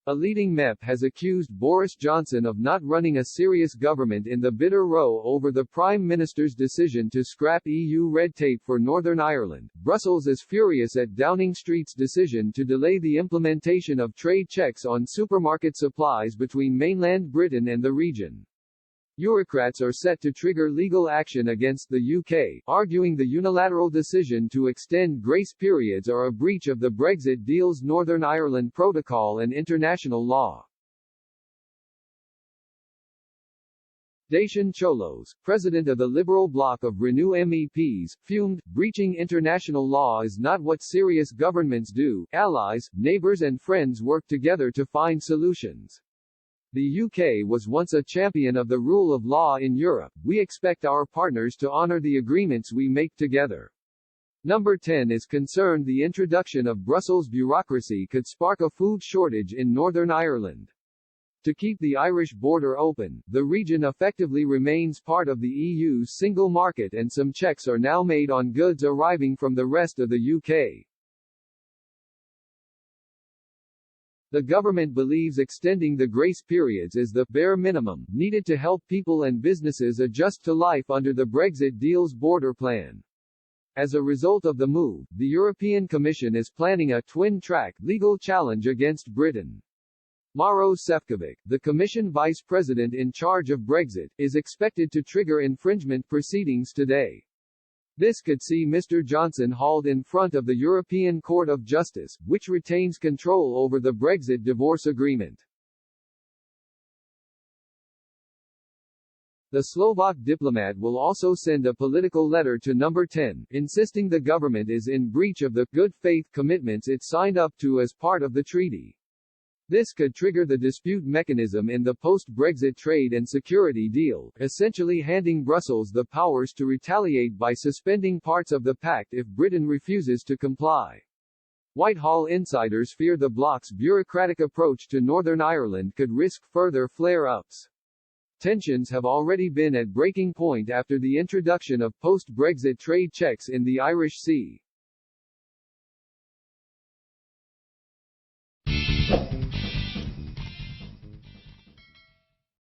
A leading MEP has accused Boris Johnson of not running a serious government in the bitter row over the Prime Minister's decision to scrap EU red tape for Northern Ireland. Brussels is furious at Downing Street's decision to delay the implementation of trade checks on supermarket supplies between mainland Britain and the region. Bureaucrats are set to trigger legal action against the UK, arguing the unilateral decision to extend grace periods are a breach of the Brexit deal's Northern Ireland Protocol and international law. Dacian Cholos, president of the Liberal bloc of Renew MEPs, fumed, breaching international law is not what serious governments do. Allies, neighbours and friends work together to find solutions. The UK was once a champion of the rule of law in Europe. We expect our partners to honour the agreements we make together. Number 10 is concerned the introduction of Brussels bureaucracy could spark a food shortage in Northern Ireland. To keep the Irish border open, the region effectively remains part of the EU's single market and some checks are now made on goods arriving from the rest of the UK. The government believes extending the grace periods is the bare minimum needed to help people and businesses adjust to life under the Brexit deal's border plan. As a result of the move, the European Commission is planning a twin-track legal challenge against Britain. Maros Sefcovic, the Commission Vice President in charge of Brexit, is expected to trigger infringement proceedings today. This could see Mr. Johnson hauled in front of the European Court of Justice, which retains control over the Brexit divorce agreement. The Slovak diplomat will also send a political letter to Number 10, insisting the government is in breach of the good faith commitments it signed up to as part of the treaty. This could trigger the dispute mechanism in the post-Brexit trade and security deal, essentially handing Brussels the powers to retaliate by suspending parts of the pact if Britain refuses to comply. Whitehall insiders fear the bloc's bureaucratic approach to Northern Ireland could risk further flare-ups. Tensions have already been at breaking point after the introduction of post-Brexit trade checks in the Irish Sea.